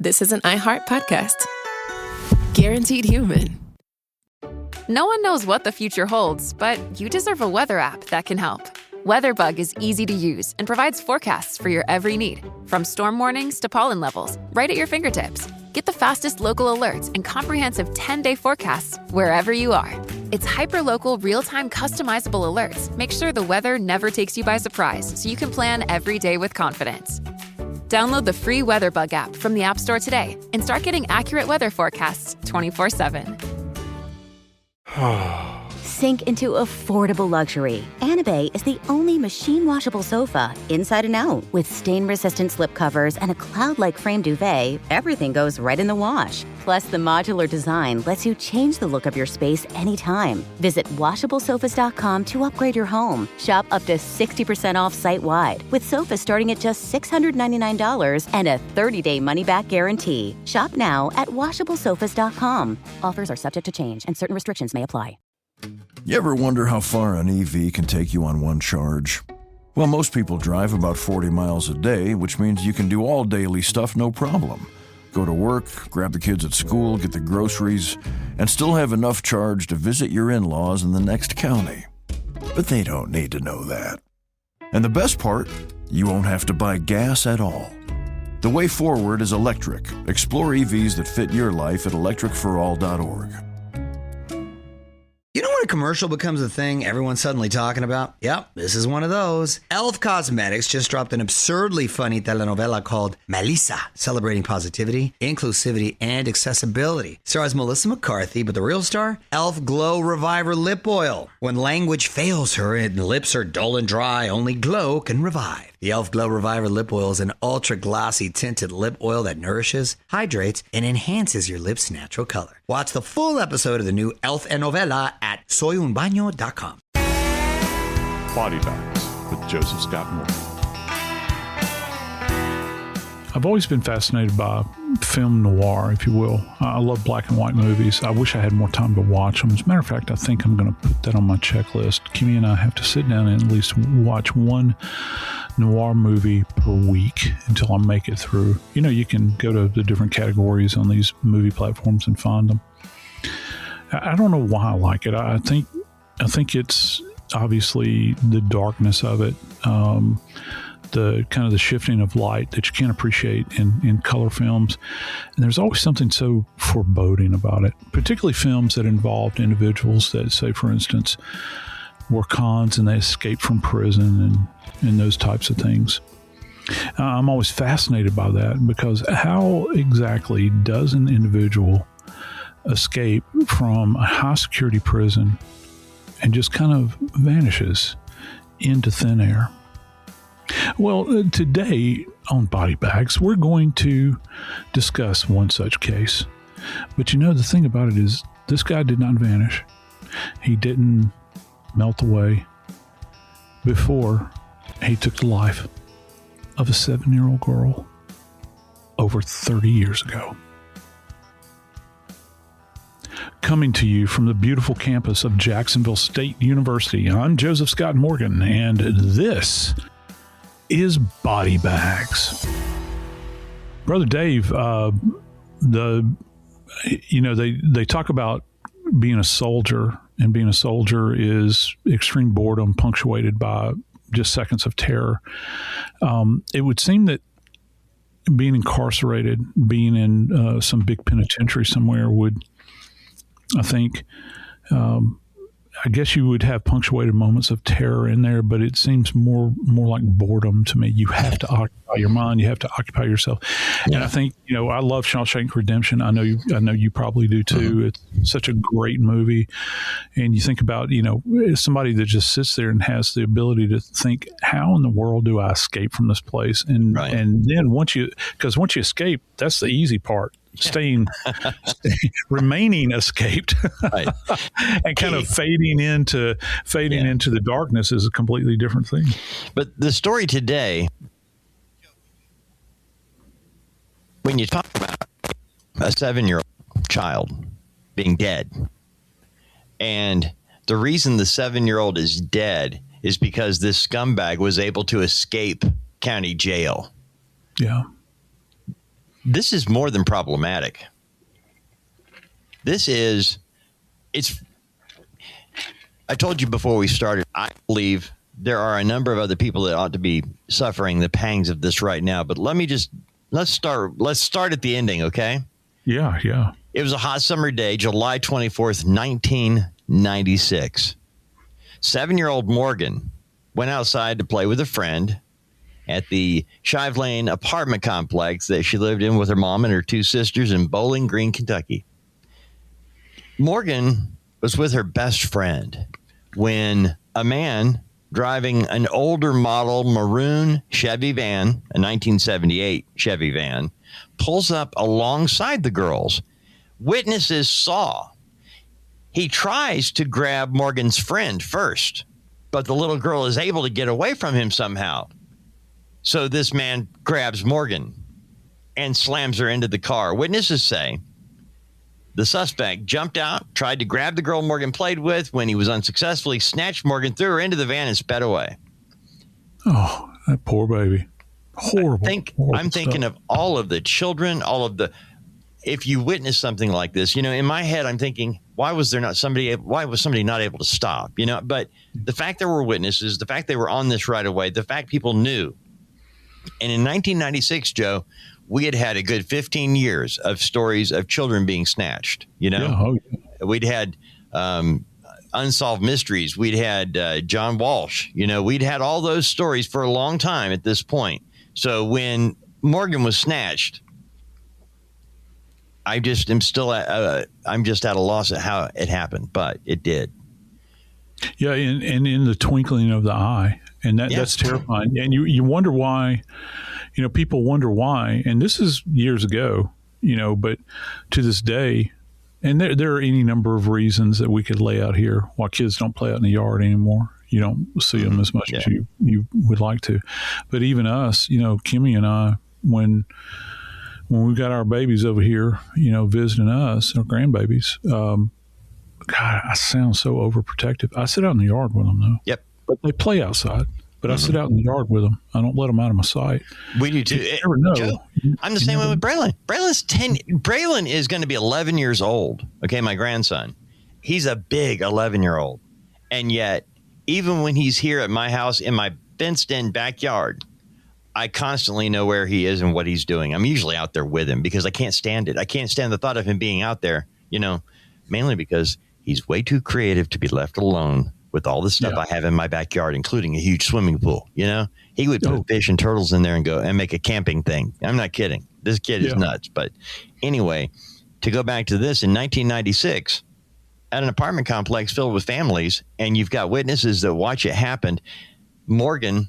this is an iHeart podcast. Guaranteed human. No one knows what the future holds, but you deserve a weather app that can help. WeatherBug is easy to use and provides forecasts for your every need, from storm warnings to pollen levels, right at your fingertips. Get the fastest local alerts and comprehensive 10-day forecasts wherever you are. Its hyperlocal, real-time customizable alerts make sure the weather never takes you by surprise, so you can plan every day with confidence. Download the free WeatherBug app from the App Store today and start getting accurate weather forecasts 24/7. Sink into affordable luxury. Anabay is the only machine-washable sofa, inside and out. With stain-resistant slip covers and a cloud-like frame duvet, everything goes right in the wash. Plus, the modular design lets you change the look of your space anytime. Visit WashableSofas.com to upgrade your home. Shop up to 60% off site-wide, with sofas starting at just $699 and a 30-day money-back guarantee. Shop now at WashableSofas.com. Offers are subject to change, and certain restrictions may apply. You ever wonder how far an EV can take you on one charge? Well, most people drive about 40 miles a day, which means you can do all daily stuff no problem. Go to work, grab the kids at school, get the groceries, and still have enough charge to visit your in-laws in the next county. But they don't need to know that. And the best part, you won't have to buy gas at all. The way forward is electric. Explore EVs that fit your life at electricforall.org. You know when a commercial becomes a thing everyone's suddenly talking about? Yep, this is one of those. Elf Cosmetics just dropped an absurdly funny telenovela called Melissa, celebrating positivity, inclusivity, and accessibility. Stars Melissa McCarthy, but the real star? Elf Glow Reviver Lip Oil. When language fails her and lips are dull and dry, only Glow can revive. The Elf Glow Reviver Lip Oil is an ultra-glossy tinted lip oil that nourishes, hydrates, and enhances your lips' natural color. Watch the full episode of the new Elf Novela at soyunbaño.com. Body Bags with Joseph Scott Morgan. I've always been fascinated by film noir, if you will. I love black and white movies. I wish I had more time to watch them. As a matter of fact, I think I'm going to put that on my checklist. Kimmy and I have to sit down and at least watch one noir movie per week until I make it through. You know, you can go to the different categories on these movie platforms and find them. I don't know why I like it. I think it's obviously the darkness of it, the kind of the shifting of light that you can't appreciate in color films. And there's always something so foreboding about it, particularly films that involved individuals that, say, for instance, were cons and they escaped from prison and those types of things. I'm always fascinated by that, because how exactly does an individual escape from a high security prison and just kind of vanishes into thin air? Well, today on Body Bags, we're going to discuss one such case. But you know, the thing about it is this guy did not vanish. He didn't melt away before he took the life of a 7-year-old girl over 30 years ago. Coming to you from the beautiful campus of Jacksonville State University, I'm Joseph Scott Morgan, and this is Body Bags. Brother Dave, they talk about being a soldier, and being a soldier is extreme boredom punctuated by just seconds of terror. It would seem that being incarcerated, being in some big penitentiary somewhere would, I think, I guess you would have punctuated moments of terror in there, but it seems more like boredom to me. You have to occupy your mind. You have to occupy yourself. Yeah. And I think, I love Shawshank Redemption. I know you probably do too. Mm-hmm. It's such a great movie. And you think about, somebody that just sits there and has the ability to think, how in the world do I escape from this place? And right. And then once you escape, that's the easy part. Staying remaining escaped, right. And kind of fading into the darkness is a completely different thing. But the story today, when you talk about a 7-year-old child being dead, and the reason the 7-year-old is dead is because this scumbag was able to escape county jail. Yeah. this is more than problematic. I told you before we started, I believe there are a number of other people that ought to be suffering the pangs of this right now. But let's start at the ending, okay? Yeah, yeah. It was a hot summer day, July 24th, 1996. 7-year-old Morgan went outside to play with a friend at the Shive Lane apartment complex that she lived in with her mom and her 2 sisters in Bowling Green, Kentucky. Morgan was with her best friend when a man driving an older model maroon Chevy van, a 1978 Chevy van, pulls up alongside the girls. Witnesses saw. He tries to grab Morgan's friend first, but the little girl is able to get away from him somehow. So this man grabs Morgan and slams her into the car. Witnesses say the suspect jumped out, tried to grab the girl Morgan played with. When he was unsuccessful, he snatched Morgan, threw her into the van, and sped away. Oh, that poor baby. Horrible. I'm thinking of all of the children, if you witness something like this, in my head, I'm thinking, why was somebody not able to stop? But the fact there were witnesses, the fact they were on this right away, the fact people knew. And in 1996, Joe, we had a good 15 years of stories of children being snatched. Yeah. We'd had Unsolved Mysteries. We'd had John Walsh. We'd had all those stories for a long time at this point. So when Morgan was snatched, I'm just at a loss at how it happened, but it did. Yeah, and in the twinkling of the eye, and that's terrifying. And you wonder why, people wonder why, and this is years ago, but to this day, and there are any number of reasons that we could lay out here why kids don't play out in the yard anymore. You don't see them as much as you would like to. But even us, Kimmy and I, when we got our babies over here, visiting us, our grandbabies, God, I sound so overprotective. I sit out in the yard with them, though. Yep. But they play outside. But I sit out in the yard with them. I don't let them out of my sight. We do too. You never know. Joe, I'm the same way with Braylon. Braylon is going to be 11 years old. Okay, my grandson. He's a big 11-year-old. And yet, even when he's here at my house in my fenced-in backyard, I constantly know where he is and what he's doing. I'm usually out there with him because I can't stand it. I can't stand the thought of him being out there, mainly because he's way too creative to be left alone with all the stuff I have in my backyard, including a huge swimming pool. He would put fish and turtles in there and go and make a camping thing. I'm not kidding. This kid is nuts. But anyway, to go back to this, in 1996, at an apartment complex filled with families, and you've got witnesses that watch it happen, Morgan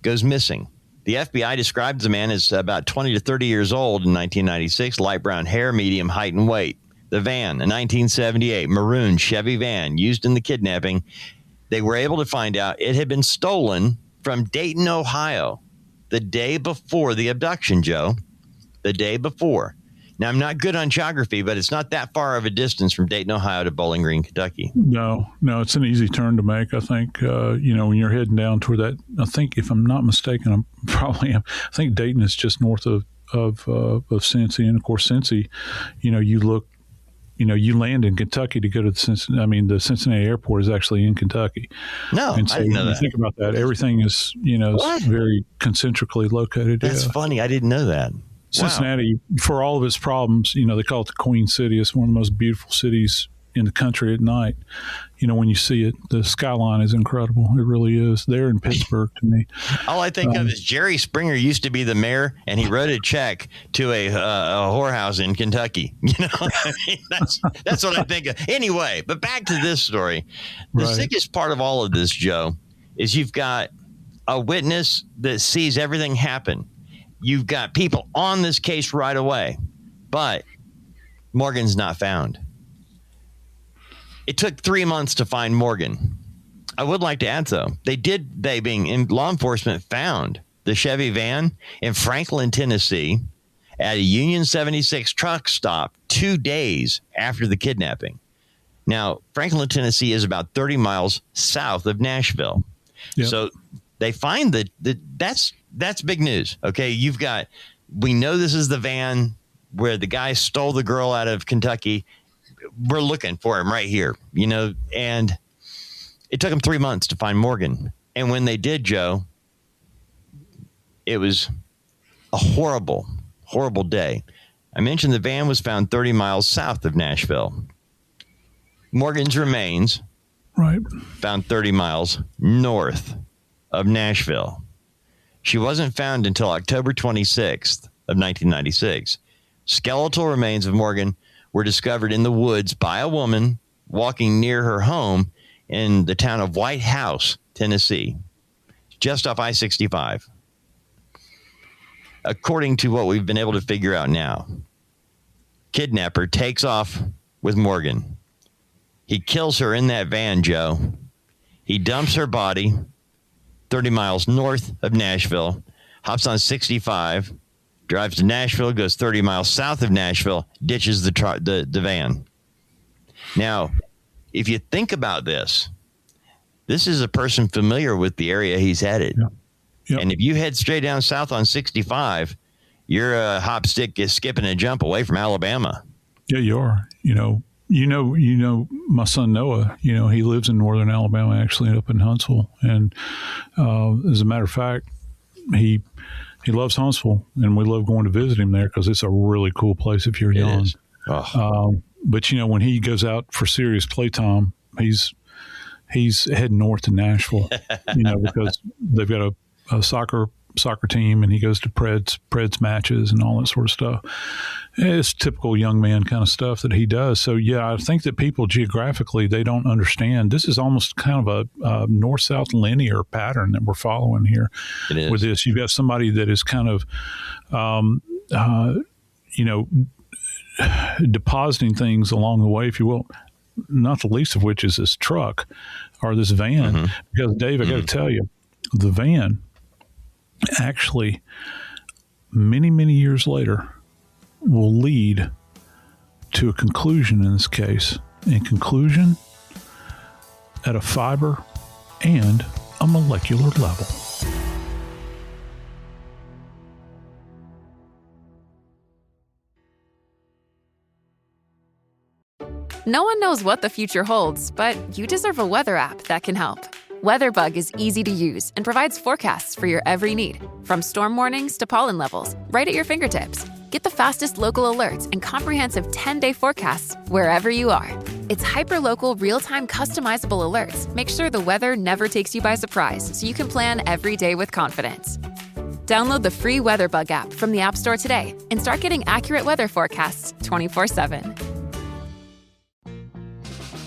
goes missing. The FBI described the man as about 20 to 30 years old in 1996, light brown hair, medium height and weight. The van, a 1978 maroon Chevy van used in the kidnapping, they were able to find out it had been stolen from Dayton, Ohio, the day before the abduction, Joe. The day before. Now, I'm not good on geography, but it's not that far of a distance from Dayton, Ohio to Bowling Green, Kentucky. No, it's an easy turn to make. I think, when you're heading down toward that, I think if I'm not mistaken, I think Dayton is just north of Cincy. And of course, Cincy, you land in Kentucky to go to the Cincinnati airport is actually in Kentucky. No, and so I didn't know when you that. think about that, everything is, very concentrically located. That's funny. I didn't know that. Cincinnati, for all of its problems, they call it the Queen City. It's one of the most beautiful cities in the country at night. When you see it, the skyline is incredible. It really is. There in Pittsburgh, to me. All I think of is Jerry Springer used to be the mayor, and he wrote a check to a whorehouse in Kentucky. That's what I think of. Anyway, but back to this story. The sickest part of all of this, Joe, is you've got a witness that sees everything happen. You've got people on this case right away, but Morgan's not found. It took 3 months to find Morgan. I would like to add, though, they being in law enforcement, found the Chevy van in Franklin, Tennessee at a Union 76 truck stop 2 days after the kidnapping. Now, Franklin, Tennessee is about 30 miles south of Nashville. Yep. So they find that's big news. Okay, you've got We know this is the van where the guy stole the girl out of Kentucky. We're looking for him right here, and it took them 3 months to find Morgan. And when they did, Joe, it was a horrible, horrible day. I mentioned the van was found 30 miles south of Nashville. Morgan's remains, right, found 30 miles north of Nashville. She wasn't found until October 26th of 1996. Skeletal remains of Morgan were discovered in the woods by a woman walking near her home in the town of White House, Tennessee, just off I-65. According to what we've been able to figure out now, kidnapper takes off with Morgan. He kills her in that van, Joe. He dumps her body 30 miles north of Nashville, hops on 65, drives to Nashville, goes 30 miles south of Nashville, ditches the van. Now, if you think about this is a person familiar with the area he's headed. Yeah. Yep. And if you head straight down south on 65, you're a hop, skip, and a jump away from Alabama. Yeah, you are. My son Noah, he lives in northern Alabama, actually up in Huntsville. And as a matter of fact, he loves Huntsville, and we love going to visit him there because it's a really cool place if you're young. But when he goes out for serious playtime, he's heading north to Nashville, because they've got a soccer team, and he goes to Preds matches and all that sort of stuff. It's typical young man kind of stuff that he does. So yeah, I think that people geographically, they don't understand. This is almost kind of a north-south linear pattern that we're following here. It is. With this. You've got somebody that is kind of, depositing things along the way, if you will, not the least of which is this truck or this van. Mm-hmm. Because Dave, I got to tell you, the van actually many, many years later will lead to a conclusion in this case, a conclusion at a fiber and a molecular level. No one knows what the future holds, but you deserve a weather app that can help. WeatherBug is easy to use and provides forecasts for your every need, from storm warnings to pollen levels, right at your fingertips. Get the fastest local alerts and comprehensive 10-day forecasts wherever you are. Its hyperlocal, real-time customizable alerts make sure the weather never takes you by surprise, so you can plan every day with confidence. Download the free WeatherBug app from the App Store today and start getting accurate weather forecasts 24/7.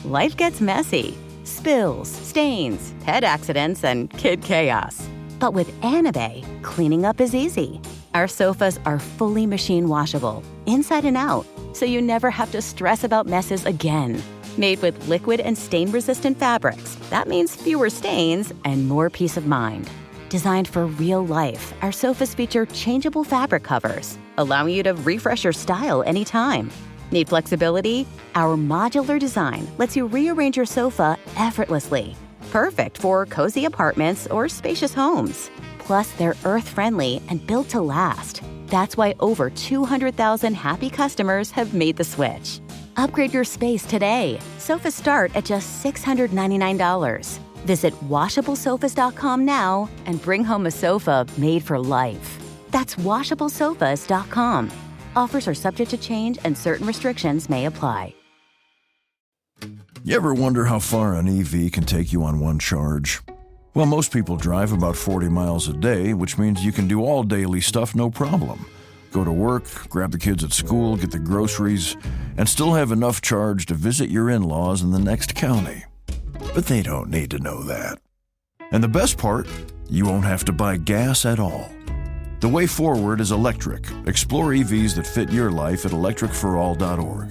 Life gets messy. Spills, stains, pet accidents, and kid chaos. But with Anabay, cleaning up is easy. Our sofas are fully machine washable, inside and out, so you never have to stress about messes again. Made with liquid and stain-resistant fabrics, that means fewer stains and more peace of mind. Designed for real life, our sofas feature changeable fabric covers, allowing you to refresh your style anytime. Need flexibility? Our modular design lets you rearrange your sofa effortlessly. Perfect for cozy apartments or spacious homes. Plus, they're earth-friendly and built to last. That's why over 200,000 happy customers have made the switch. Upgrade your space today. Sofas start at just $699. Visit washablesofas.com now and bring home a sofa made for life. That's washablesofas.com. Offers are subject to change and certain restrictions may apply. You ever wonder how far an EV can take you on one charge? Well, most people drive about 40 miles a day, which means you can do all daily stuff no problem. Go to work, grab the kids at school, get the groceries, and still have enough charge to visit your in-laws in the next county. But they don't need to know that. And the best part, you won't have to buy gas at all. The way forward is electric. Explore EVs that fit your life at electricforall.org.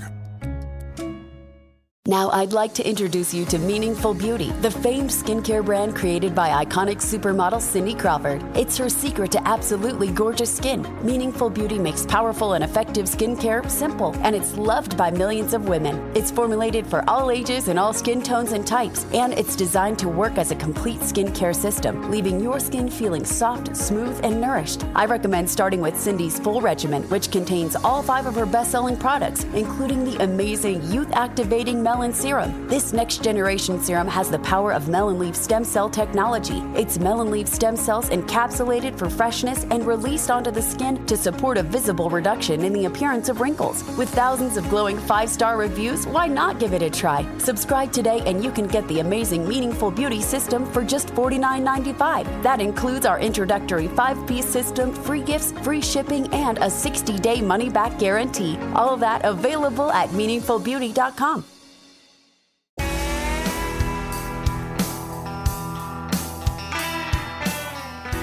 Now I'd like to introduce you to Meaningful Beauty, the famed skincare brand created by iconic supermodel Cindy Crawford. It's her secret to absolutely gorgeous skin. Meaningful Beauty makes powerful and effective skincare simple, and it's loved by millions of women. It's formulated for all ages and all skin tones and types, and it's designed to work as a complete skincare system, leaving your skin feeling soft, smooth, and nourished. I recommend starting with Cindy's full regimen, which contains all 5 of her best-selling products, including the amazing youth-activating Melon Serum. This next generation serum has the power of melon leaf stem cell technology. It's melon leaf stem cells encapsulated for freshness and released onto the skin to support a visible reduction in the appearance of wrinkles. With thousands of glowing 5-star reviews, why not give it a try? Subscribe today and you can get the amazing Meaningful Beauty system for just $49.95. That includes our introductory 5-piece system, free gifts, free shipping, and a 60-day money-back guarantee. All of that available at meaningfulbeauty.com.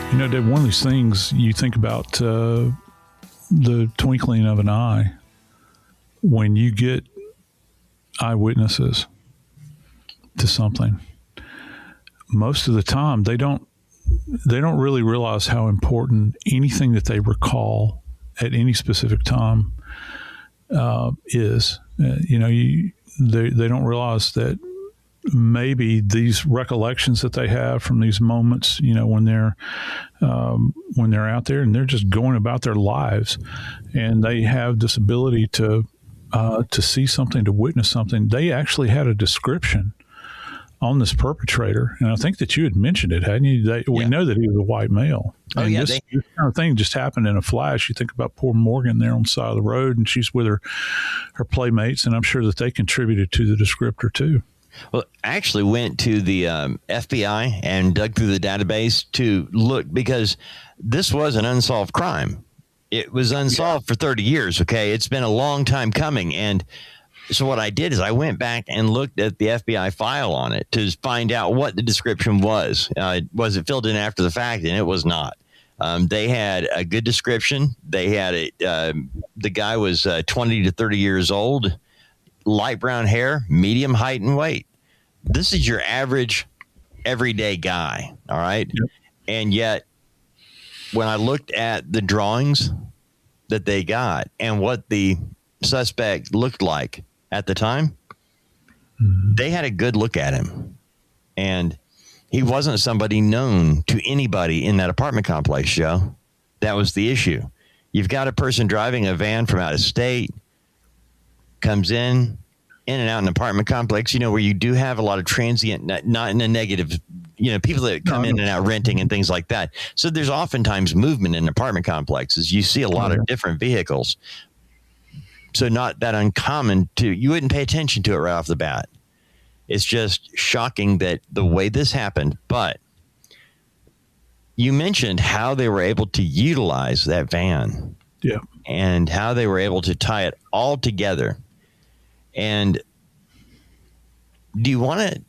You know, Dave, one of these things you think about the twinkling of an eye when you get eyewitnesses to something. Most of the time, they don't really realize how important anything that they recall at any specific time is. They don't realize that maybe these recollections that they have from these moments, when they're out there and they're just going about their lives, and they have this ability to see something, to witness something. They actually had a description on this perpetrator, and I think that you had mentioned it, hadn't you? We know that he was a white male. And this kind of thing just happened in a flash. You think about poor Morgan there on the side of the road, and she's with her playmates, and I'm sure that they contributed to the descriptor too. Well, I actually went to the FBI and dug through the database to look, because this was an unsolved crime. It was unsolved for 30 years. Okay. It's been a long time coming. And so what I did is I went back and looked at the FBI file on it to find out what the description was. Was it filled in after the fact? And it was not. They had a good description. They had the guy was 20 to 30 years old, light brown hair, medium height and weight. This is your average everyday guy. All right. Yep. And yet when I looked at the drawings that they got and what the suspect looked like at the time, they had a good look at him. And he wasn't somebody known to anybody in that apartment complex, Joe. That was the issue. You've got a person driving a van from out of state, comes in and out in an apartment complex, where you do have a lot of transient, not in a negative, people that come in and out renting and things like that. So there's oftentimes movement in apartment complexes. You see a lot of different vehicles. So not that uncommon you wouldn't pay attention to it right off the bat. It's just shocking that the way this happened. But you mentioned how they were able to utilize that van. Yeah. And how they were able to tie it all together. And do you want me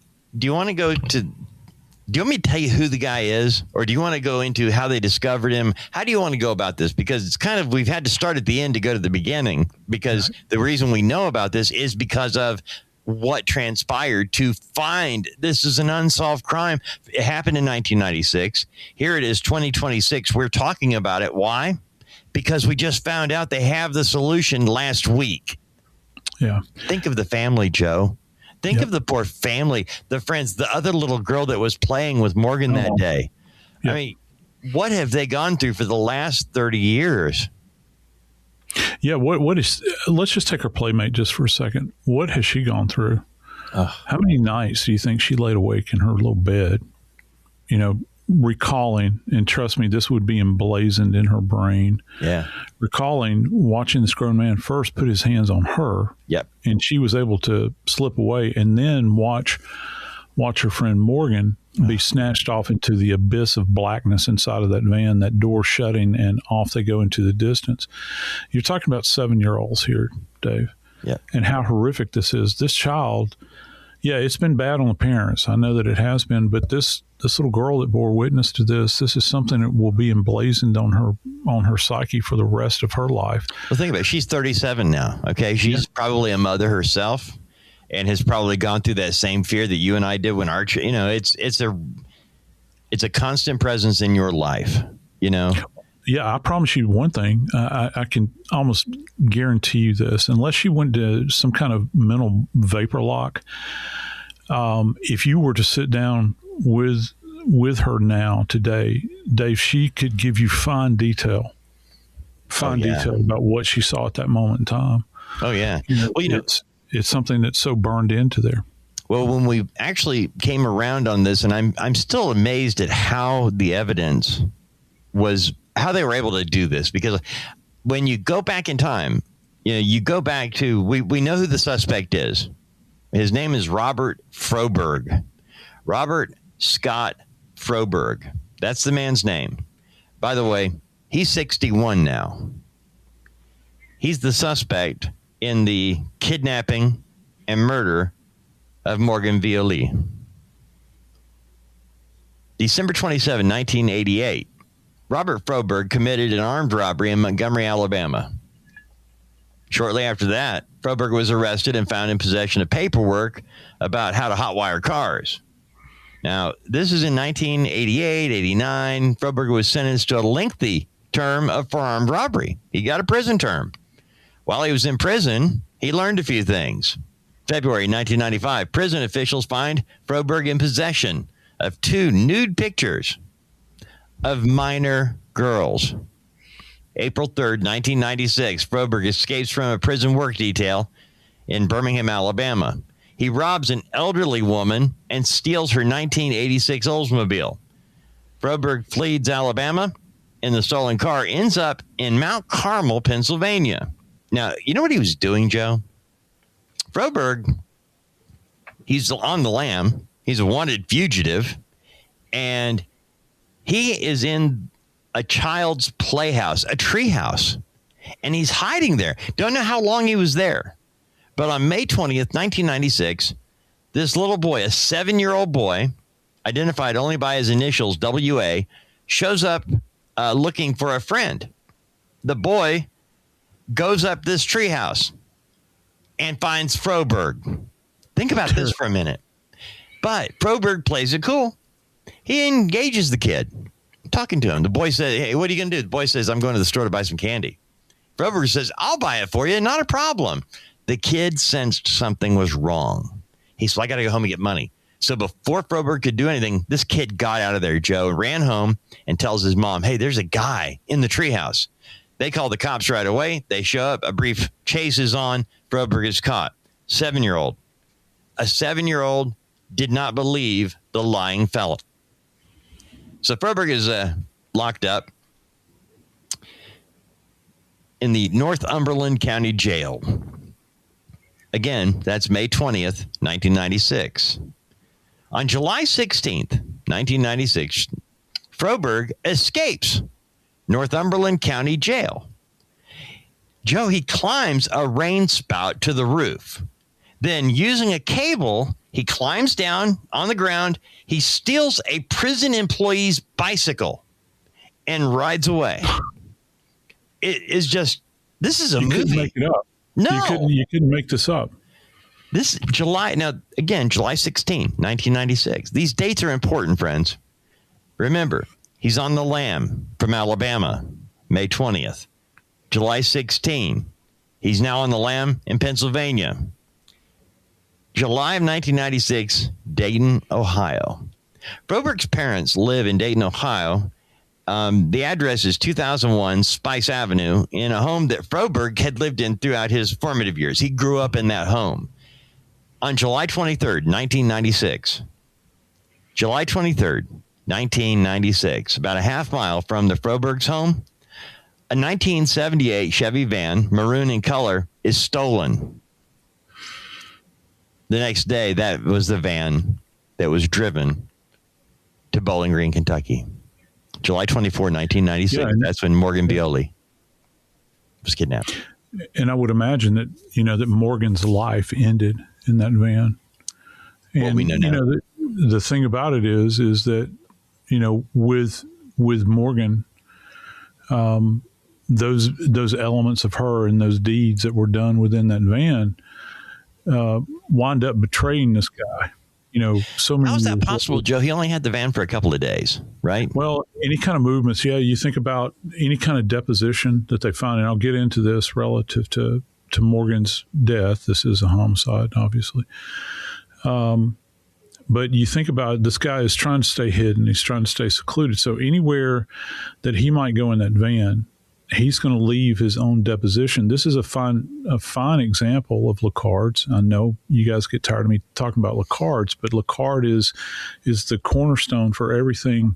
to tell you who the guy is, or do you want to go into how they discovered him? How do you want to go about this? Because it's kind of, we've had to start at the end to go to the beginning, because the reason we know about this is because of what transpired to find this is an unsolved crime. It happened in 1996. Here it is, 2026. We're talking about it. Why? Because we just found out they have the solution last week. Yeah. Think of the family, Joe. Think of the poor family, the friends, the other little girl that was playing with Morgan that day. Yep. I mean, what have they gone through for the last 30 years? Yeah. Let's just take her playmate just for a second. What has she gone through? How many nights do you think she laid awake in her little bed, recalling, and trust me, this would be emblazoned in her brain. Yeah. Recalling watching this grown man first put his hands on her. Yep. And she was able to slip away, and then watch her friend Morgan be snatched off into the abyss of blackness inside of that van, that door shutting, and off they go into the distance. You're talking about 7-year-olds here, Dave. Yeah. And how horrific this is. This child, it's been bad on the parents. I know that it has been, but this little girl that bore witness to this is something that will be emblazoned on her psyche for the rest of her life. Well, think about it. She's 37 now. Okay. She's probably a mother herself. and has probably gone through that same fear that you and I did when Archer, it's a constant presence in your life, Yeah, I promise you one thing. I can almost guarantee you this. Unless she went to some kind of mental vapor lock, if you were to sit down with her now today, Dave, she could give you fine detail about what she saw at that moment in time. Oh, yeah. It's something that's so burned into there. Well, when we actually came around on this, and I'm still amazed at how the evidence was, how they were able to do this, because when you go back in time, you go back to, we know who the suspect is. His name is Robert Froberg. Robert Scott Froberg. That's the man's name. By the way, he's 61 now. He's the suspect in the kidnapping and murder of Morgan Violi. December 27, 1988, Robert Froberg committed an armed robbery in Montgomery, Alabama. Shortly after that, Froberg was arrested and found in possession of paperwork about how to hotwire cars. Now, this is in 1988, 89. Froberg was sentenced to a lengthy term for armed robbery. He got a prison term. While he was in prison, he learned a few things. February 1995, prison officials find Froberg in possession of 2 nude pictures of minor girls. April 3rd, 1996, Froberg escapes from a prison work detail in Birmingham, Alabama. He robs an elderly woman and steals her 1986 Oldsmobile. Froberg flees Alabama, and the stolen car ends up in Mount Carmel, Pennsylvania. Now, you know what he was doing, Joe? Froberg, he's on the lam. He's a wanted fugitive, and he is in a child's playhouse, a treehouse, and he's hiding there. Don't know how long he was there, but on May 20th, 1996, this little boy, a 7-year-old boy, identified only by his initials, WA, shows up looking for a friend. The boy goes up this treehouse and finds Froberg. Think about this for a minute. But Froberg plays it cool. He engages the kid, talking to him. The boy says, "Hey, what are you going to do?" The boy says, "I'm going to the store to buy some candy." Froberg says, "I'll buy it for you. Not a problem." The kid sensed something was wrong. He said, "I got to go home and get money." So before Froberg could do anything, this kid got out of there, Joe, ran home and tells his mom, "Hey, there's a guy in the treehouse." They call the cops right away. They show up. A brief chase is on. Froberg is caught. 7-year-old. A 7-year-old did not believe the lying fellow. So Froberg is locked up in the Northumberland County Jail. Again, that's May 20th, 1996. On July 16th, 1996, Froberg escapes Northumberland County Jail. Joe, he climbs a rain spout to the roof. Then, using a cable, he climbs down on the ground. He steals a prison employee's bicycle and rides away. It is just, this is a movie. You couldn't make it up. No. You couldn't make this up. This July, now, again, July 16, 1996. These dates are important, friends. Remember, he's on the lam from Alabama, May 20th. July 16, he's now on the lam in Pennsylvania. July of 1996, Dayton, Ohio. Froberg's parents live in Dayton, Ohio. The address is 2001 Spice Avenue, in a home that Froberg had lived in throughout his formative years. He grew up in that home. On July 23rd, 1996, July 23rd, 1996, about a half mile from the Froberg's home, a 1978 Chevy van, maroon in color, is stolen. The next day, that was the van that was driven to Bowling Green, Kentucky. July 24, 1996, that's when Morgan Violi was kidnapped. And I would imagine that, that Morgan's life ended in that van. And, well, we know now. The thing about it is that, with Morgan, those elements of her and those deeds that were done within that van, wind up betraying this guy. So many. How is that years possible, later. Joe? He only had the van for a couple of days, right? Well, any kind of movements. Yeah, you think about any kind of deposition that they find, and I'll get into this relative to Morgan's death. This is a homicide, obviously. But you think about it, this guy is trying to stay hidden. He's trying to stay secluded. So anywhere that he might go in that van, he's going to leave his own deposition. This is a fine example of Lacards. I know you guys get tired of me talking about Lacards, but Lacard is the cornerstone for everything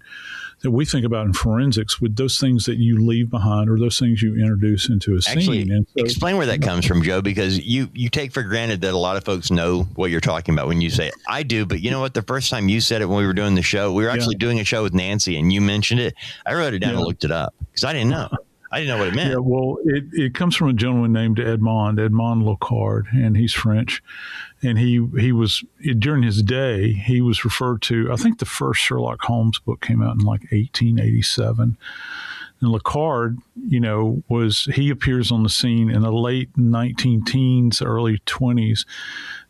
that we think about in forensics, with those things that you leave behind or those things you introduce into a scene. Actually, and so, explain where that comes from, Joe, because you take for granted that a lot of folks know what you're talking about when you say it. I do, but you know what? The first time you said it when we were doing the show, we were actually doing a show with Nancy, and you mentioned it. I wrote it down and looked it up because I didn't know. I didn't know what it meant. Yeah, well, it comes from a gentleman named Edmond Locard, and he's French. And he was, during his day, he was referred to, I think the first Sherlock Holmes book came out in like 1887. And Locard, he appears on the scene in the late 19-teens, early 20s,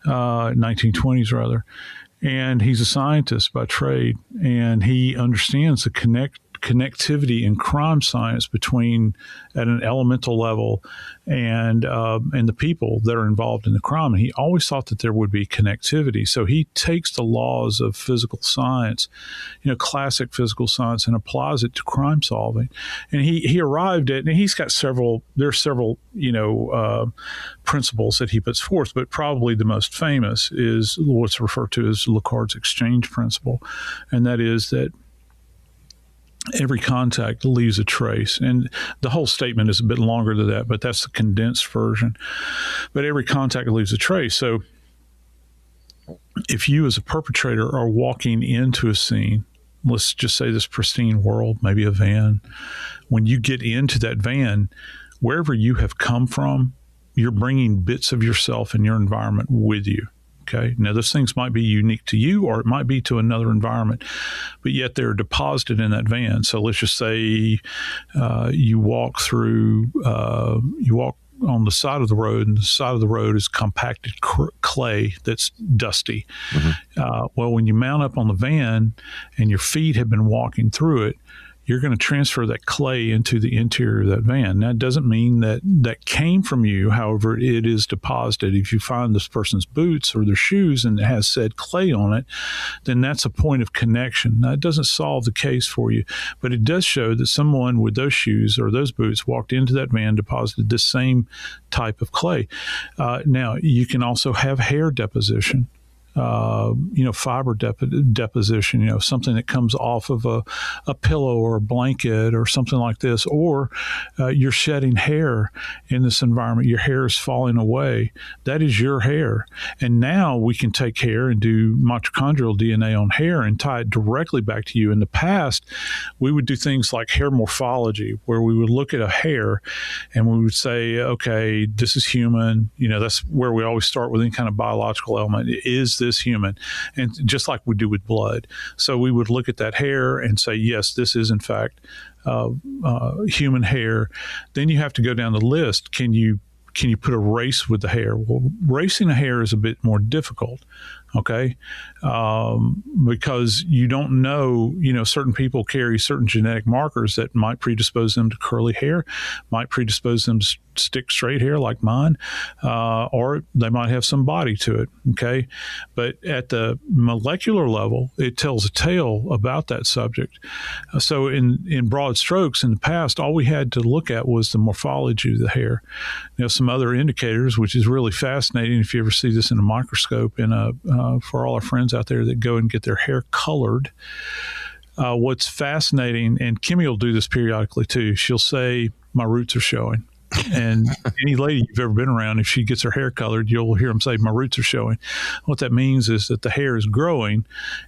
1920s rather. And he's a scientist by trade, and he understands the connectivity in crime science between, at an elemental level, and the people that are involved in the crime. And he always thought that there would be connectivity. So he takes the laws of physical science, classic physical science, and applies it to crime solving. And he arrived at, and he's got several principles that he puts forth, but probably the most famous is what's referred to as Lacard's exchange principle. And that is that every contact leaves a trace. And the whole statement is a bit longer than that, but that's the condensed version. But every contact leaves a trace. So if you as a perpetrator are walking into a scene, let's just say this pristine world, maybe a van, when you get into that van, wherever you have come from, you're bringing bits of yourself and your environment with you. Okay. Now, those things might be unique to you, or it might be to another environment, but yet they're deposited in that van. So let's just say you walk on the side of the road, and the side of the road is compacted clay that's dusty. Mm-hmm. Well, when you mount up on the van and your feet have been walking through it, you're going to transfer that clay into the interior of that van. That doesn't mean that came from you. However, it is deposited. If you find this person's boots or their shoes and it has said clay on it, then that's a point of connection. Now, it doesn't solve the case for you, but it does show that someone with those shoes or those boots walked into that van, deposited this same type of clay. Now, you can also have hair deposition. Fiber deposition, something that comes off of a pillow or a blanket or something like this, or you're shedding hair in this environment. Your hair is falling away. That is your hair. And now we can take hair and do mitochondrial DNA on hair and tie it directly back to you. In the past, we would do things like hair morphology, where we would look at a hair and we would say, okay, this is human. That's where we always start with any kind of biological element. Is this human? And just like we do with blood. So we would look at that hair and say, yes, this is in fact human hair. Then you have to go down the list. Can you put a race with the hair? Well, racing a hair is a bit more difficult. Okay. Because you don't know, certain people carry certain genetic markers that might predispose them to curly hair, might predispose them to stick straight hair like mine, or they might have some body to it. Okay. But at the molecular level, it tells a tale about that subject. So in broad strokes, in the past, all we had to look at was the morphology of the hair. Now, some other indicators, which is really fascinating if you ever see this in a microscope, for all our friends out there that go and get their hair colored. What's fascinating, and Kimmy will do this periodically too, she'll say, my roots are showing. And any lady you've ever been around, if she gets her hair colored, you'll hear them say, my roots are showing. What that means is that the hair is growing,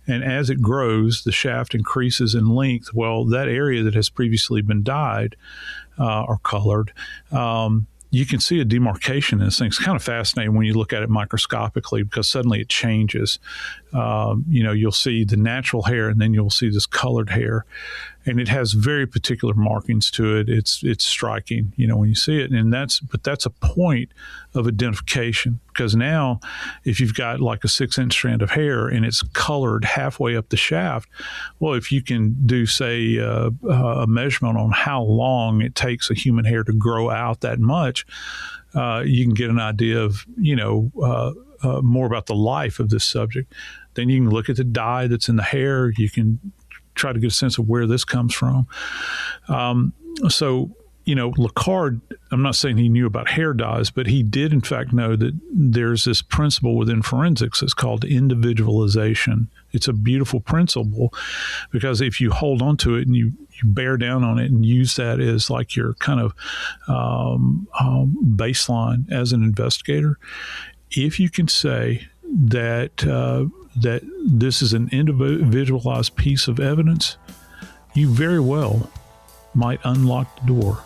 and as it grows, the shaft increases in length. Well, that area that has previously been dyed or colored, you can see a demarcation in this thing. It's kind of fascinating when you look at it microscopically, because suddenly it changes. You'll see the natural hair, and then you'll see this colored hair. and it has very particular markings to it. It's striking, when you see it, but that's a point of identification, because now if you've got like a 6-inch strand of hair and it's colored halfway up the shaft, well, if you can do, say, a measurement on how long it takes a human hair to grow out that much, you can get an idea of, more about the life of this subject. Then you can look at the dye that's in the hair. You can try to get a sense of where this comes from. Lecard, I'm not saying he knew about hair dyes, but he did in fact know that there's this principle within forensics. It's called individualization. It's a beautiful principle, because if you hold on to it and you bear down on it and use that as like your kind of baseline as an investigator, if you can say that that this is an individualized piece of evidence, you very well might unlock the door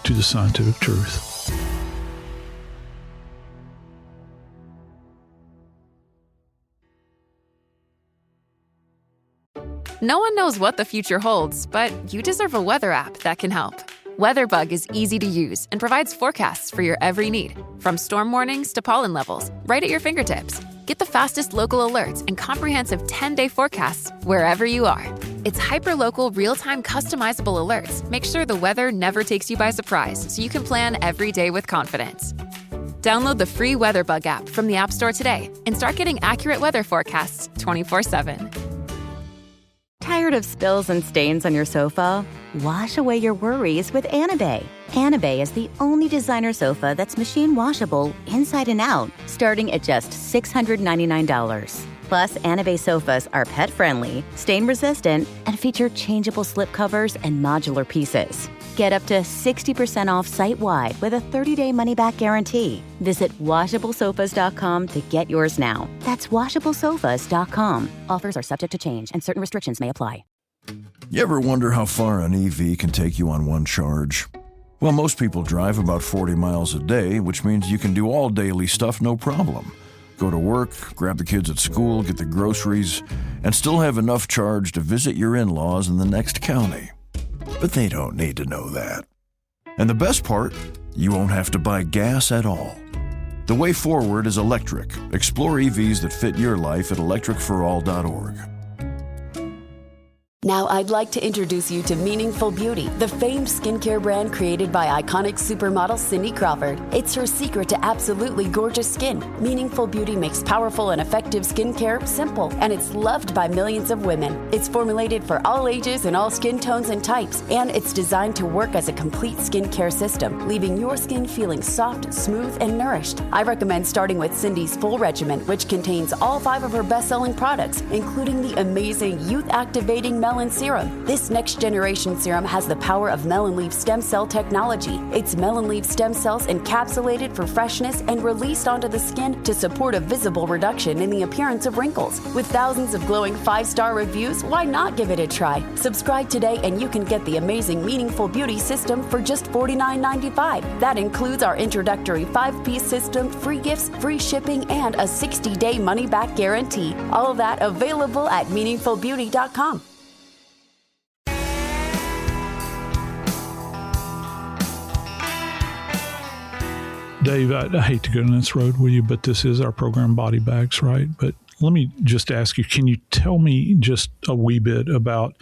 to the scientific truth. No one knows what the future holds, but you deserve a weather app that can help. WeatherBug is easy to use and provides forecasts for your every need, from storm warnings to pollen levels, right at your fingertips. Get the fastest local alerts and comprehensive 10-day forecasts wherever you are. Its hyperlocal, real-time, customizable alerts make sure the weather never takes you by surprise, so you can plan every day with confidence. Download the free WeatherBug app from the App Store today and start getting accurate weather forecasts 24/7. Tired of spills and stains on your sofa? Wash away your worries with Anabay. Anabay is the only designer sofa that's machine washable inside and out, starting at just $699. Plus, Anabay sofas are pet-friendly, stain-resistant, and feature changeable slipcovers and modular pieces. Get up to 60% off site-wide with a 30-day money-back guarantee. Visit WashableSofas.com to get yours now. That's WashableSofas.com. Offers are subject to change, and certain restrictions may apply. You ever wonder how far an EV can take you on one charge? Well, most people drive about 40 miles a day, which means you can do all daily stuff no problem. Go to work, grab the kids at school, get the groceries, and still have enough charge to visit your in-laws in the next county. But they don't need to know that. And the best part, you won't have to buy gas at all. The way forward is electric. Explore EVs that fit your life at electricforall.org. Now I'd like to introduce you to Meaningful Beauty, the famed skincare brand created by iconic supermodel Cindy Crawford. It's her secret to absolutely gorgeous skin. Meaningful Beauty makes powerful and effective skincare simple, and it's loved by millions of women. It's formulated for all ages and all skin tones and types, and it's designed to work as a complete skincare system, leaving your skin feeling soft, smooth, and nourished. I recommend starting with Cindy's full regimen, which contains all 5 of her best-selling products, including the amazing youth-activating melon serum. This next generation serum has the power of melon leaf stem cell technology. It's melon leaf stem cells encapsulated for freshness and released onto the skin to support a visible reduction in the appearance of wrinkles. With thousands of glowing 5-star reviews, why not give it a try? Subscribe today and you can get the amazing Meaningful Beauty system for just $49.95. That includes our introductory 5-piece system, free gifts, free shipping, and a 60-day money-back guarantee. All of that available at meaningfulbeauty.com. Dave, I hate to go down this road with you, but this is our program, Body Bags, right? But let me just ask you, can you tell me just a wee bit about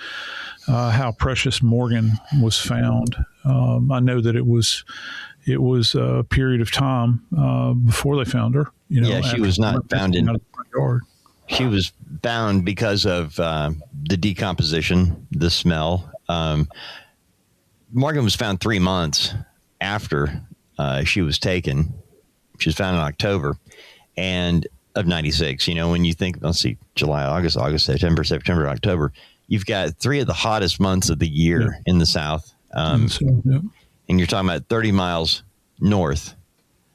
how precious Morgan was found? I know that it was a period of time before they found her. She was not found in the front yard. She was found because of the decomposition, the smell. Morgan was found 3 months after she was taken. She was found in October and of 96. When you think, let's see, July, August, September, October, you've got 3 of the hottest months of the year in the South. And you're talking about 30 miles north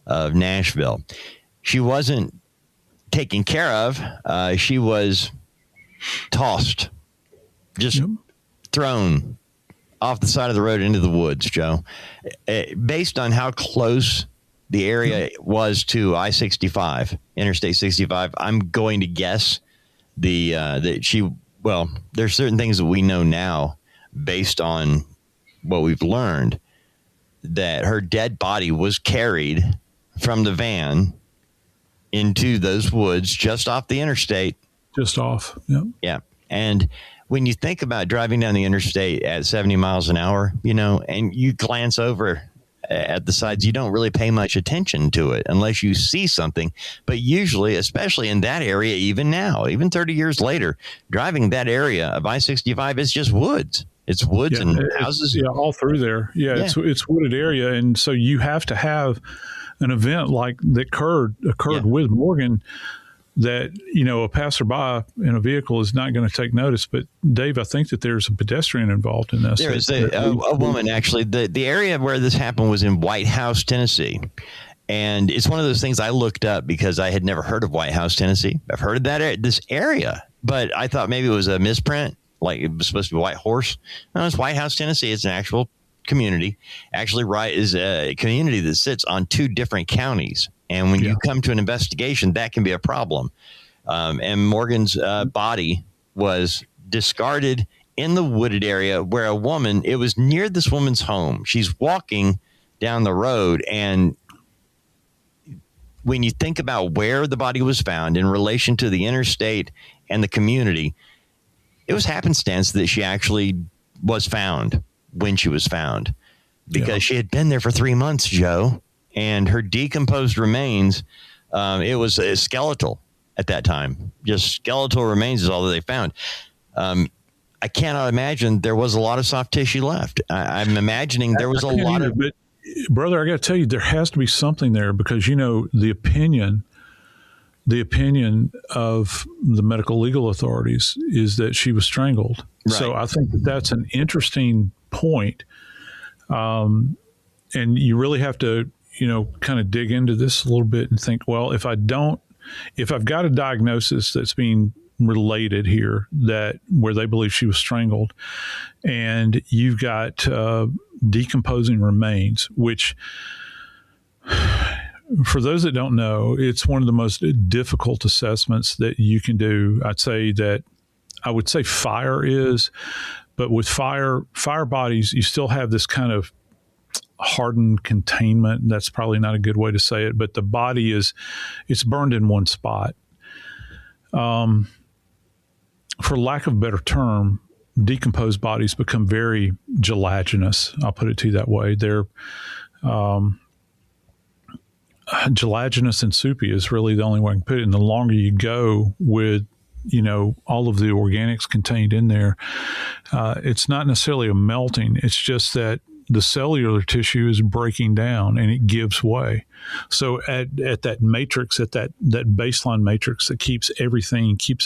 of Nashville. She wasn't taken care of. She was tossed, just thrown off the side of the road into the woods, Joe. Based on how close the area was to I-65, Interstate 65, I'm going to guess that she, well, there's certain things that we know now based on what we've learned, that her dead body was carried from the van into those woods just off the interstate. Just off. Yep. Yeah. And when you think about driving down the interstate at 70 miles an hour, and you glance over at the sides, you don't really pay much attention to it unless you see something. But usually, especially in that area, even now, even 30 years later, driving that area of I-65 is just woods. It's woods and houses. Yeah, all through there. Yeah, yeah. It's wooded area. And so you have to have an event like that occurred with Morgan, that, a passerby in a vehicle is not going to take notice. But Dave, I think that there's a pedestrian involved in this. There is a woman, actually. The area where this happened was in White House, Tennessee. And it's one of those things I looked up because I had never heard of White House, Tennessee. I've heard of this area, but I thought maybe it was a misprint, like it was supposed to be White Horse. No, it's White House, Tennessee. It's an actual community. Actually, is a community that sits on 2 different counties. And when you come to an investigation, that can be a problem. And Morgan's body was discarded in the wooded area where it was near this woman's home. She's walking down the road. And when you think about where the body was found in relation to the interstate and the community, it was happenstance that she actually was found when she was found, because she had been there for 3 months, Joe. And her decomposed remains, it was skeletal at that time. Just skeletal remains is all that they found. I cannot imagine there was a lot of soft tissue left. I'm imagining there was a lot of... But, brother, I got to tell you, there has to be something there, because, the opinion of the medical legal authorities is that she was strangled. Right. So I think that's an interesting point. And you really have to, kind of dig into this a little bit and think, well, if I've got a diagnosis that's being related here, that where they believe she was strangled, and you've got decomposing remains, which, for those that don't know, it's one of the most difficult assessments that you can do. I would say fire is, but with fire bodies, you still have this kind of hardened containment. That's probably not a good way to say it, but the body it's burned in one spot. For lack of a better term, decomposed bodies become very gelatinous. I'll put it to you that way. They're gelatinous and soupy is really the only way I can put it. And the longer you go with, all of the organics contained in there, it's not necessarily a melting. It's just that the cellular tissue is breaking down and it gives way. So at that matrix, at that baseline matrix that keeps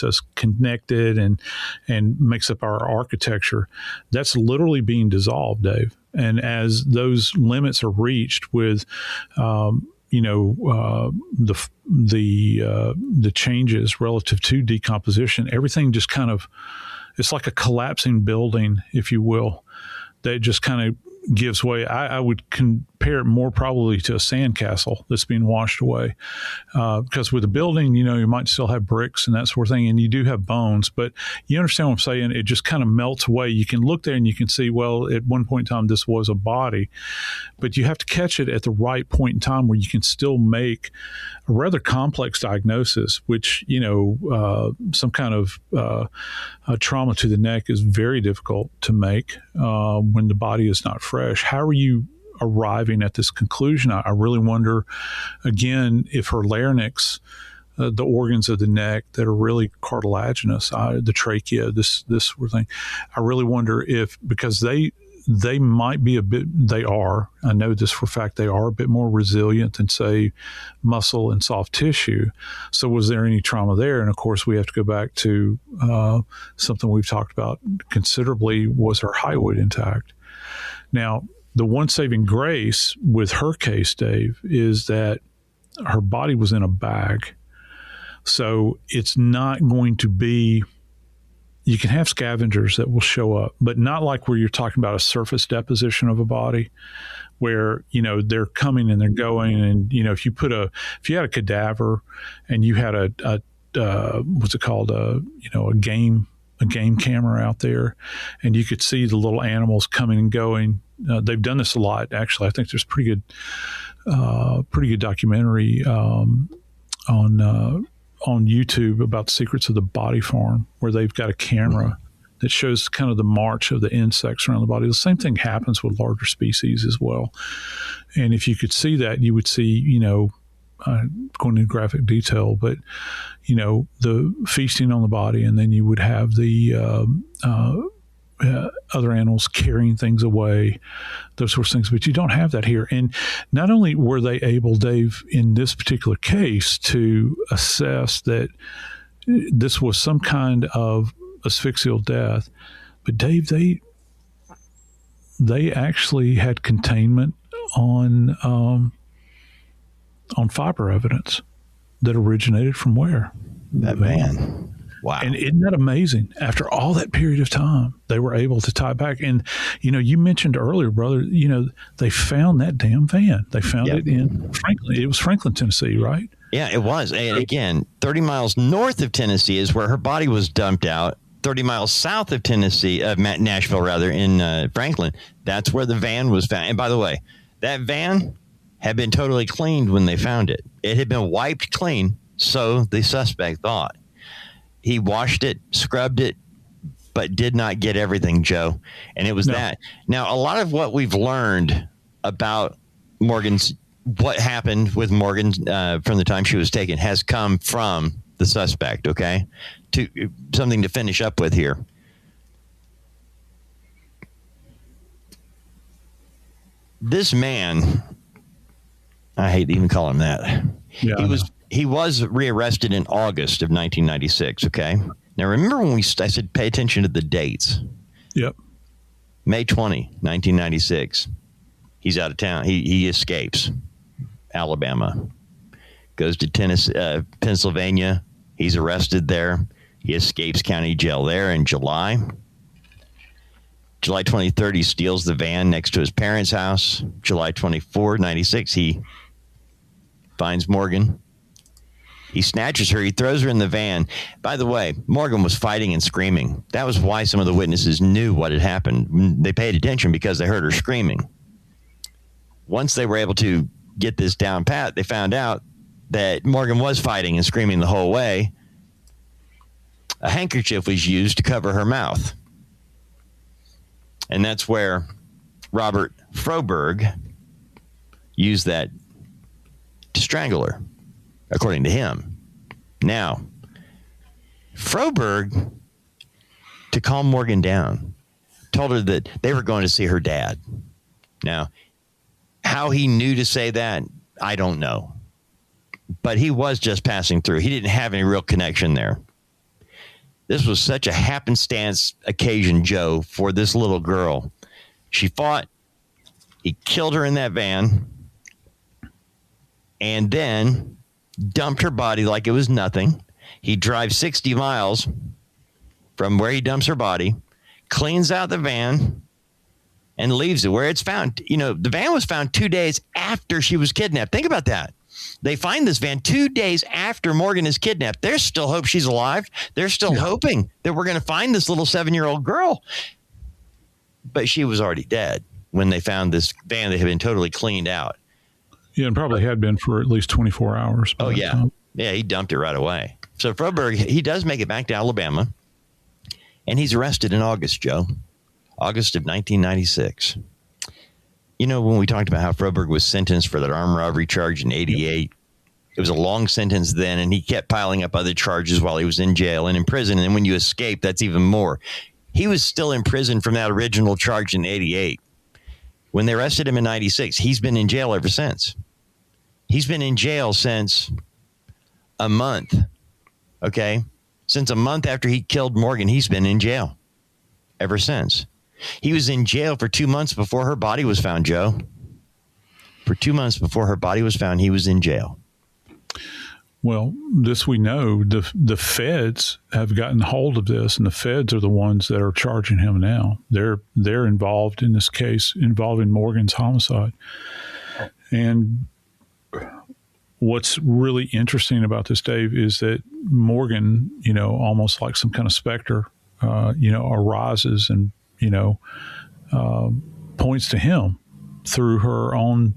us connected and makes up our architecture, that's literally being dissolved, Dave. And as those limits are reached with, the changes relative to decomposition, everything just kind of, it's like a collapsing building, if you will, that just kind of gives way. I would compare it more probably to a sandcastle that's being washed away. Because with a building, you might still have bricks and that sort of thing, and you do have bones, but you understand what I'm saying? It just kind of melts away. You can look there and you can see, well, at one point in time, this was a body, but you have to catch it at the right point in time where you can still make a rather complex diagnosis, which, some kind of trauma to the neck is very difficult to make when the body is not fresh. How are you arriving at this conclusion? I really wonder, again, if her larynx, the organs of the neck that are really cartilaginous, the trachea, this sort of thing, I really wonder if, because they might be I know this for a fact, they are a bit more resilient than, say, muscle and soft tissue. So was there any trauma there? And of course, we have to go back to something we've talked about considerably, was her hyoid intact? Now, the one saving grace with her case, Dave, is that her body was in a bag. So it's not going to be, you can have scavengers that will show up, but not like where you're talking about a surface deposition of a body where, they're coming and they're going. And, if you had a cadaver and you had a what's it called? A a game camera out there, and you could see the little animals coming and going. They've done this a lot, actually. I think there's pretty good documentary on YouTube about the secrets of the body farm, where they've got a camera that shows kind of the march of the insects around the body. The same thing happens with larger species as well. And if you could see that, you would see, going into graphic detail, but, the feasting on the body, and then you would have the other animals carrying things away, those sorts of things. But you don't have that here. And not only were they able, Dave, in this particular case, to assess that this was some kind of asphyxial death, but Dave, they actually had containment on fiber evidence that originated from where? That van. Wow. And isn't that amazing? After all that period of time, they were able to tie it back. And, you mentioned earlier, brother, they found that damn van. They found it in Franklin. It was Franklin, Tennessee, right? Yeah, it was. And again, 30 miles north of Tennessee is where her body was dumped out. 30 miles south of Tennessee, Nashville, rather, in Franklin, that's where the van was found. And by the way, that van had been totally cleaned when they found it. It had been wiped clean, so the suspect thought. He washed it, scrubbed it, but did not get everything, Joe. And it was that. Now, a lot of what we've learned about what happened with Morgan from the time she was taken has come from the suspect, okay? To something to finish up with here. This man, I hate to even call him that. Yeah, he was rearrested in August of 1996, okay? Now, remember when I said pay attention to the dates? Yep. May 20, 1996. He's out of town. He escapes Alabama, goes to Tennessee, Pennsylvania. He's arrested there. He escapes county jail there in July. July 23rd, he steals the van next to his parents' house. July 24, 96, he finds Morgan. He snatches her. He throws her in the van. By the way, Morgan was fighting and screaming. That was why some of the witnesses knew what had happened. They paid attention because they heard her screaming. Once they were able to get this down pat, they found out that Morgan was fighting and screaming the whole way. A handkerchief was used to cover her mouth. And that's where Robert Froberg used that to strangle her, according to him. Now, Froberg, to calm Morgan down, told her that they were going to see her dad. Now, how he knew to say that, I don't know. But he was just passing through. He didn't have any real connection there. This was such a happenstance occasion, Joe, for this little girl. She fought. He killed her in that van and then dumped her body like it was nothing. He drives 60 miles from where he dumps her body, cleans out the van, and leaves it where it's found. The van was found 2 days after she was kidnapped. Think about that. They find this van 2 days after Morgan is kidnapped. There's still hope she's alive. They're still hoping that we're going to find this little 7-year-old girl. But she was already dead when they found this van that had been totally cleaned out. Yeah, and probably had been for at least 24 hours. Oh, yeah. Yeah, he dumped it right away. So Froberg, he does make it back to Alabama, and he's arrested in August, Joe. August of 1996. When we talked about how Froberg was sentenced for that armed robbery charge in 88, it was a long sentence then, and he kept piling up other charges while he was in jail and in prison. And then when you escape, that's even more. He was still in prison from that original charge in 88. When they arrested him in 96, he's been in jail ever since. He's been in jail since a month. Okay? Since a month after he killed Morgan, he's been in jail ever since. He was in jail for 2 months before her body was found, Joe. For 2 months before her body was found, he was in jail. Well, this we know, the feds have gotten hold of this, and the feds are the ones that are charging him now. They're involved in this case involving Morgan's homicide. And what's really interesting about this, Dave, is that Morgan, almost like some kind of specter, arises and, points to him through her own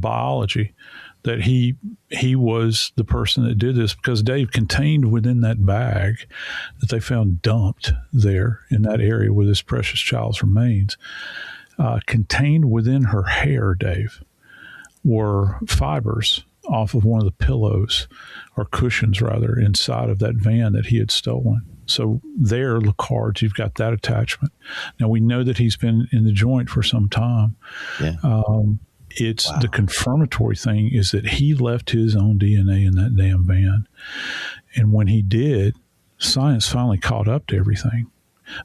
biology, that he was the person that did this, because Dave, contained within that bag that they found dumped there in that area where this precious child's remains, contained within her hair, Dave, were fibers off of one of the pillows, or cushions rather, inside of that van that he had stolen. So there, Licard's, you've got that attachment. Now, we know that he's been in the joint for some time. Yeah. The confirmatory thing is that he left his own DNA in that damn van. And when he did, science finally caught up to everything,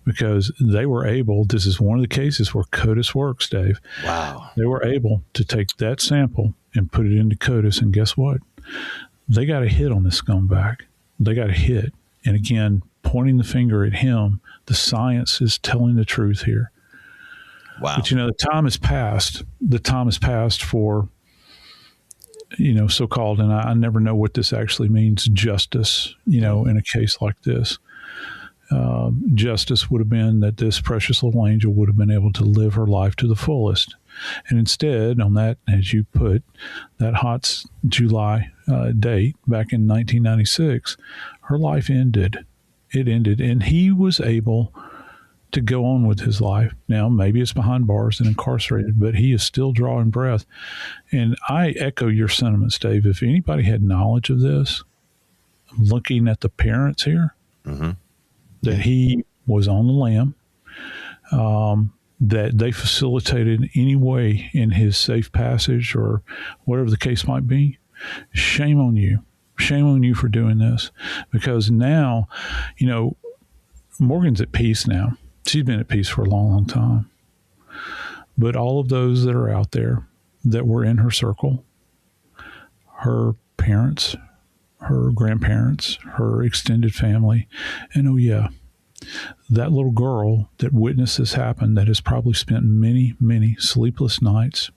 because they were able, this is one of the cases where CODIS works, Dave. Wow. They were able to take that sample and put it into CODIS, and guess what? They got a hit on this scumbag. They got a hit. And again, pointing the finger at him, the science is telling the truth here. Wow. But, the time has passed. The time has passed for, so-called, and I never know what this actually means, justice, in a case like this. Justice would have been that this precious little angel would have been able to live her life to the fullest. And instead, on that, as you put, that hot July date back in 1996, her life ended. It ended, and he was able to go on with his life. Now, maybe it's behind bars and incarcerated, but he is still drawing breath. And I echo your sentiments, Dave. If anybody had knowledge of this, looking at the parents here, that he was on the lam, that they facilitated any way in his safe passage or whatever the case might be, shame on you. Shame on you for doing this. Because now, Morgan's at peace now. She's been at peace for a long, long time. But all of those that are out there that were in her circle, her parents, her grandparents, her extended family, and that little girl that witnessed this happen, that has probably spent many, many sleepless nights,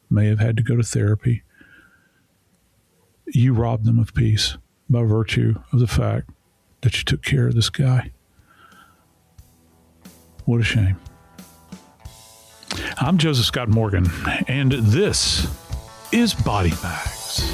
may have had to go to therapy. You robbed them of peace by virtue of the fact that you took care of this guy. What a shame. I'm Joseph Scott Morgan, and this is Body Bags.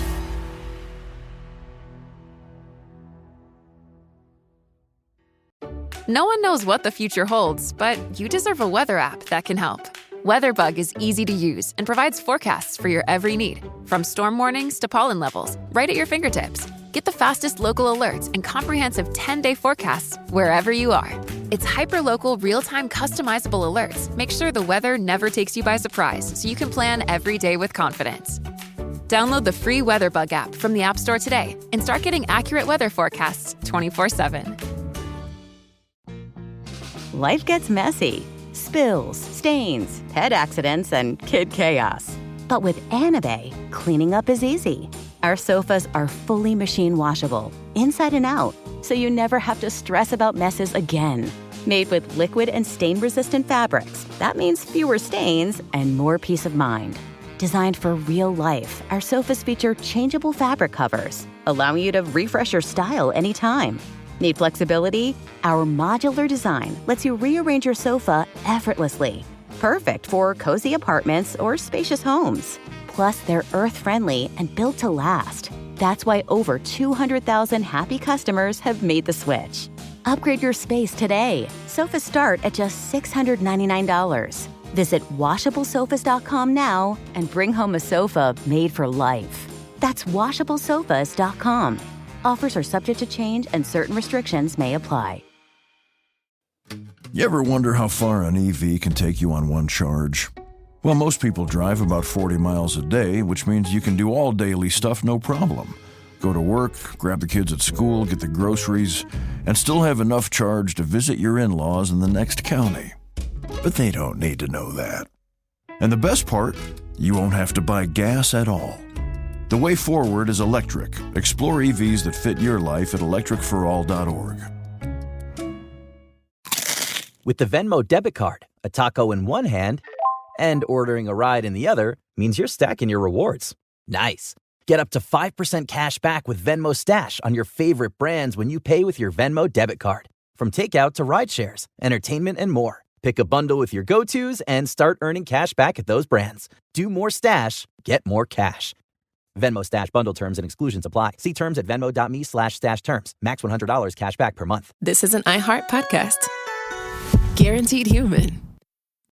No one knows what the future holds, but you deserve a weather app that can help. WeatherBug is easy to use and provides forecasts for your every need, from storm warnings to pollen levels, right at your fingertips. Get the fastest local alerts and comprehensive 10-day forecasts wherever you are. Its hyper-local, real-time customizable alerts make sure the weather never takes you by surprise, so you can plan every day with confidence. Download the free WeatherBug app from the App Store today and start getting accurate weather forecasts 24/7. Life gets messy. Spills, stains, pet accidents, and kid chaos. But with Anabay, cleaning up is easy. Our sofas are fully machine washable, inside and out, so you never have to stress about messes again. Made with liquid and stain-resistant fabrics, that means fewer stains and more peace of mind. Designed for real life, our sofas feature changeable fabric covers, allowing you to refresh your style anytime. Need flexibility? Our modular design lets you rearrange your sofa effortlessly. Perfect for cozy apartments or spacious homes. Plus, they're earth-friendly and built to last. That's why over 200,000 happy customers have made the switch. Upgrade your space today. Sofas start at just $699. Visit washablesofas.com now and bring home a sofa made for life. That's washablesofas.com. Offers are subject to change and certain restrictions may apply. You ever wonder how far an EV can take you on one charge? Well, most people drive about 40 miles a day, which means you can do all daily stuff no problem. Go to work, grab the kids at school, get the groceries, and still have enough charge to visit your in-laws in the next county. But they don't need to know that. And the best part, you won't have to buy gas at all. The way forward is electric. Explore EVs that fit your life at electricforall.org. With the Venmo debit card, a taco in one hand and ordering a ride in the other means you're stacking your rewards. Nice. Get up to 5% cash back with Venmo Stash on your favorite brands when you pay with your Venmo debit card. From takeout to ride shares, entertainment, and more. Pick a bundle with your go-tos and start earning cash back at those brands. Do more stash, get more cash. Venmo Stash bundle terms and exclusions apply. See terms at venmo.me/stash terms. Max $100 cash back per month. This is an iHeart podcast. Guaranteed human.